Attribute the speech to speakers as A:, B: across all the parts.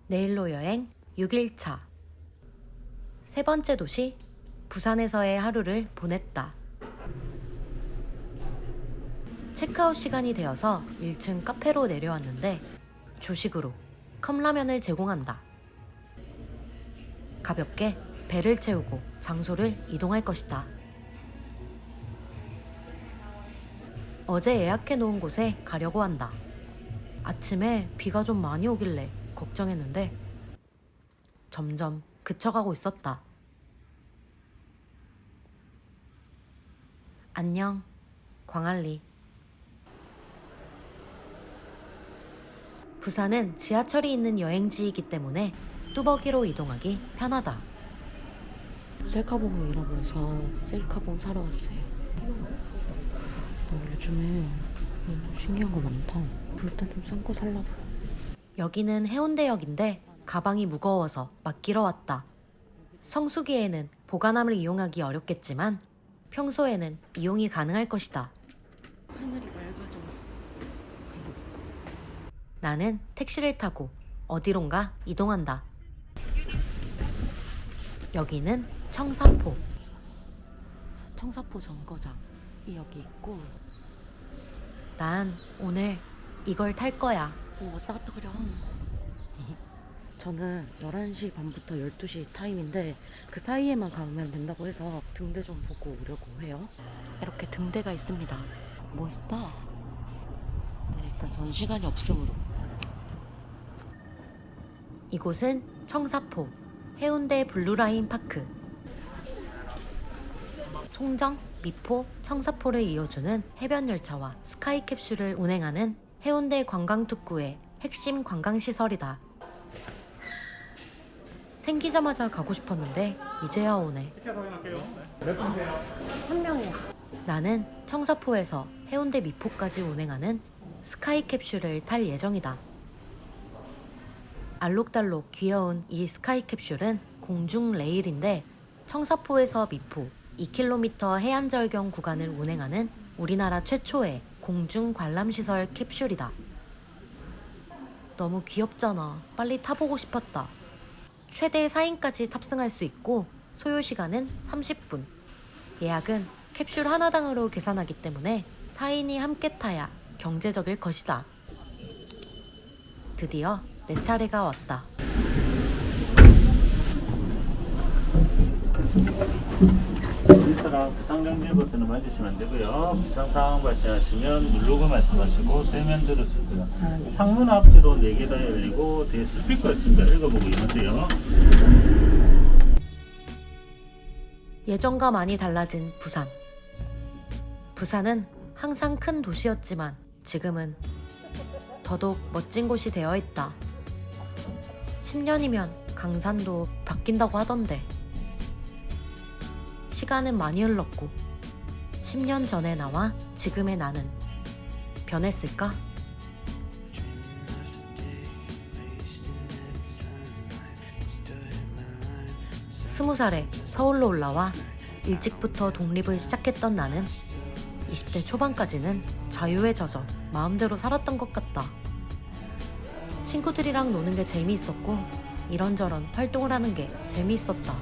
A: 내일로 여행 6일차. 세 번째 도시 부산에서의 하루를 보냈다. 체크아웃 시간이 되어서 1층 카페로 내려왔는데 조식으로 컵라면을 제공한다. 가볍게 배를 채우고 장소를 이동할 것이다. 어제 예약해 놓은 곳에 가려고 한다. 아침에 비가 좀 많이 오길래 걱정했는데 점점 그쳐가고 있었다. 안녕, 광안리. 부산은 지하철이 있는 여행지이기 때문에 뚜벅이로 이동하기 편하다.
B: 셀카봉이라고 해서 셀카봉 사러 왔어요. 요즘에 신기한 거 많다. 일단 좀 싼 거 살라고.
A: 여기는 해운대역인데 가방이 무거워서 맡기러 왔다. 성수기에는 보관함을 이용하기 어렵겠지만 평소에는 이용이 가능할 것이다.
B: 하늘이 맑아져.
A: 나는 택시를 타고 어디론가 이동한다. 여기는 청사포.
B: 청사포 정거장이 여기 있고.
A: 난 오늘 이걸 탈 거야.
B: 왔다 갔다 그려. 저는 11시 반부터 12시 타임인데 그 사이에만 가면 된다고 해서 등대 좀 보고 오려고 해요. 이렇게 등대가 있습니다. 멋있다. 네, 일단 전 시간이 없으므로.
A: 이곳은 청사포 해운대 블루라인 파크. 송정, 미포, 청사포를 이어주는 해변 열차와 스카이캡슐을 운행하는 해운대 관광특구의 핵심 관광시설이다. 생기자마자 가고 싶었는데 이제야 오네.
B: 한 명이야.
A: 나는 청사포에서 해운대 미포까지 운행하는 스카이캡슐을 탈 예정이다. 알록달록 귀여운 이 스카이캡슐은 공중 레일인데 청사포에서 미포 2km 해안절경 구간을 운행하는 우리나라 최초의 공중 관람시설 캡슐이다. 너무 귀엽잖아. 빨리 타보고 싶었다. 최대 4인까지 탑승할 수 있고 소요시간은 30분. 예약은 캡슐 하나당으로 계산하기 때문에 4인이 함께 타야 경제적일 것이다. 드디어 내 차례가 왔다.
C: 인스타랑 비상경제 버튼을 맞으시면 되고요. 비상 상황 발생하시면 누르고 말씀하시고 떼면 들어주고요. 창문 앞뒤로 4개 다 열리고 뒤에 스피커 있습니다. 읽어보고 임하세요.
A: 예전과 많이 달라진 부산. 부산은 항상 큰 도시였지만 지금은 더더욱 멋진 곳이 되어 있다. 10년이면 강산도 바뀐다고 하던데 시간은 많이 흘렀고 10년 전의 나와 지금의 나는 변했을까? 20살에 서울로 올라와 일찍부터 독립을 시작했던 나는 20대 초반까지는 자유에 젖어 마음대로 살았던 것 같다. 친구들이랑 노는 게 재미있었고 이런저런 활동을 하는 게 재미있었다.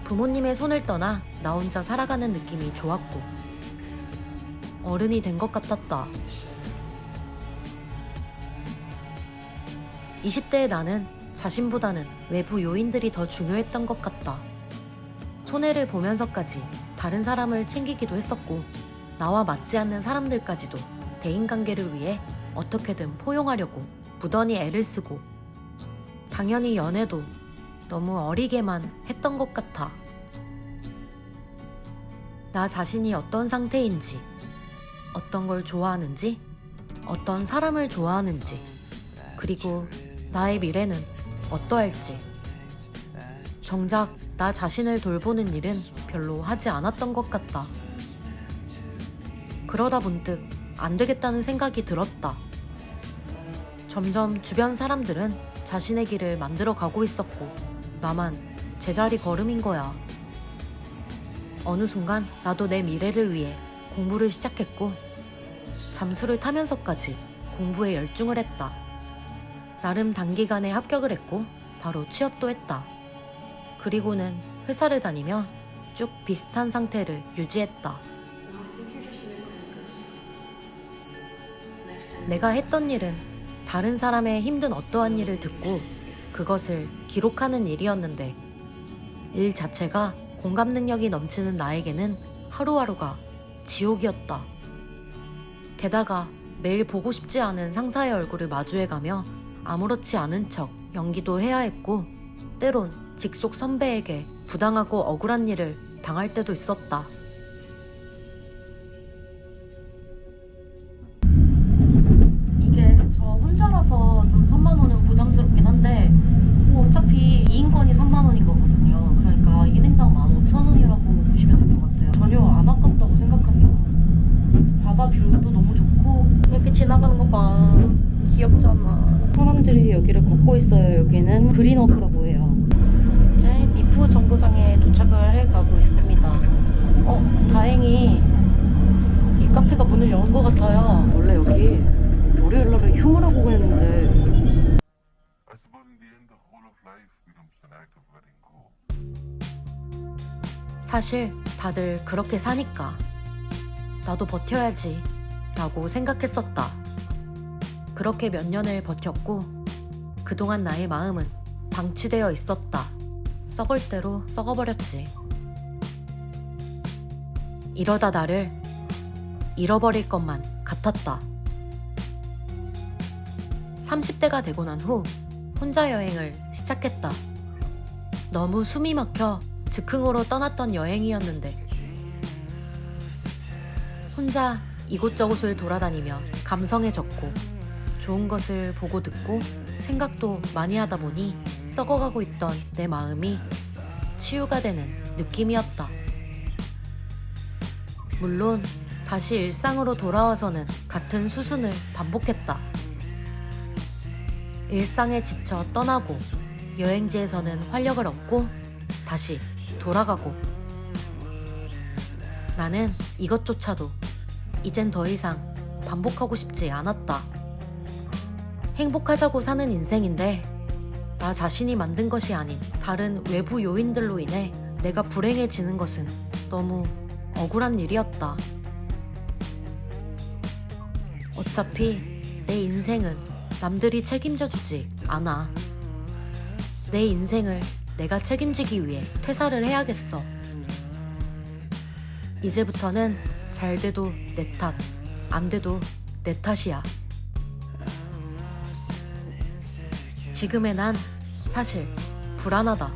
A: 부모님의 손을 떠나 나 혼자 살아가는 느낌이 좋았고 어른이 된 것 같았다. 20대의 나는 자신보다는 외부 요인들이 더 중요했던 것 같다. 손해를 보면서까지 다른 사람을 챙기기도 했었고 나와 맞지 않는 사람들까지도 대인관계를 위해 어떻게든 포용하려고 무던히 애를 쓰고 당연히 연애도 너무 어리게만 했던 것 같아. 나 자신이 어떤 상태인지, 어떤 걸 좋아하는지, 어떤 사람을 좋아하는지, 그리고 나의 미래는 어떠할지. 정작 나 자신을 돌보는 일은 별로 하지 않았던 것 같다. 그러다 문득 안 되겠다는 생각이 들었다. 점점 주변 사람들은 자신의 길을 만들어 가고 있었고 나만 제자리 걸음인 거야. 어느 순간 나도 내 미래를 위해 공부를 시작했고 잠수를 타면서까지 공부에 열중을 했다. 나름 단기간에 합격을 했고 바로 취업도 했다. 그리고는 회사를 다니며 쭉 비슷한 상태를 유지했다. 내가 했던 일은 다른 사람의 힘든 어떠한 일을 듣고 그것을 기록하는 일이었는데 일 자체가 공감 능력이 넘치는 나에게는 하루하루가 지옥이었다. 게다가 매일 보고 싶지 않은 상사의 얼굴을 마주해가며 아무렇지 않은 척 연기도 해야 했고 때론 직속 선배에게 부당하고 억울한 일을 당할 때도 있었다.
B: 이게 저 혼자라서 좀 3만 원은 부담스럽긴 한데 뭐 어차피 2인권이 3만 원인 거거든요. 그러니까 1인당 15,000원이라고 보시면 될 것 같아요. 전혀 안 아깝다고 생각합니다. 바다 뷰도 너무 좋고 이렇게 지나가는 거 봐. 귀엽잖아. 사람들이 여기를 걷고 있어요. 여기는 그린워크라고 해요. 이제 미프 정거장에 도착을 해가고 있습니다. 다행히 이 카페가 문을 연 것 같아요. 원래 여기 월요일 날은 휴무라고 그랬는데
D: I suppose in the end the whole of life becomes an act of letting go.
A: 사실 다들 그렇게 사니까 나도 버텨야지 라고 생각했었다. 그렇게 몇 년을 버텼고 그동안 나의 마음은 방치되어 있었다. 썩을 대로 썩어버렸지. 이러다 나를 잃어버릴 것만 같았다. 30대가 되고 난 후 혼자 여행을 시작했다. 너무 숨이 막혀 즉흥으로 떠났던 여행이었는데 혼자 이곳저곳을 돌아다니며 감성해졌고 좋은 것을 보고 듣고 생각도 많이 하다 보니 썩어가고 있던 내 마음이 치유가 되는 느낌이었다. 물론 다시 일상으로 돌아와서는 같은 수순을 반복했다. 일상에 지쳐 떠나고 여행지에서는 활력을 얻고 다시 돌아가고 나는 이것조차도 이젠 더 이상 반복하고 싶지 않았다. 행복하자고 사는 인생인데 나 자신이 만든 것이 아닌 다른 외부 요인들로 인해 내가 불행해지는 것은 너무 억울한 일이었다. 어차피 내 인생은 남들이 책임져주지 않아. 내 인생을 내가 책임지기 위해 퇴사를 해야겠어. 이제부터는 잘 돼도 내 탓, 안 돼도 내 탓이야. 지금의 난 사실 불안하다.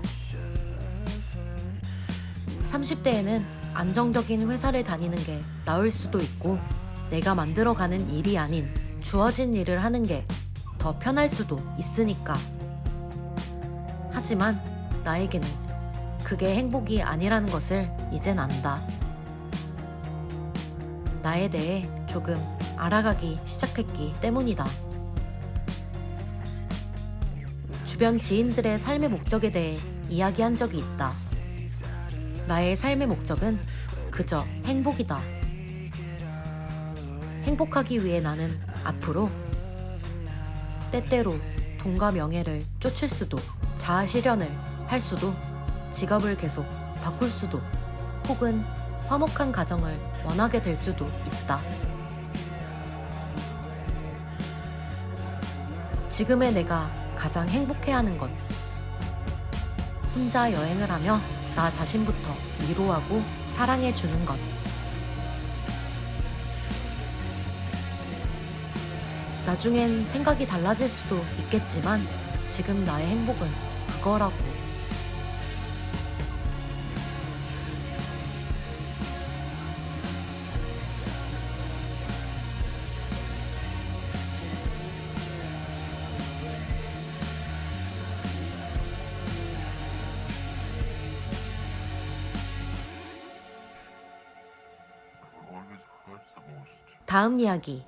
A: 30대에는 안정적인 회사를 다니는 게 나을 수도 있고 내가 만들어가는 일이 아닌 주어진 일을 하는 게 더 편할 수도 있으니까. 하지만 나에게는 그게 행복이 아니라는 것을 이젠 안다. 나에 대해 조금 알아가기 시작했기 때문이다. 주변 지인들의 삶의 목적에 대해 이야기한 적이 있다. 나의 삶의 목적은 그저 행복이다. 행복하기 위해 나는 앞으로 때때로 돈과 명예를 쫓을 수도, 자아실현을 할 수도, 직업을 계속 바꿀 수도, 혹은 화목한 가정을 원하게 될 수도 있다. 지금의 내가 가장 행복해하는 것. 혼자 여행을 하며 나 자신부터 위로하고 사랑해주는 것. 나중엔 생각이 달라질 수도 있겠지만 지금 나의 행복은 그거라고.
D: What always hurts the most
A: 다음 이야기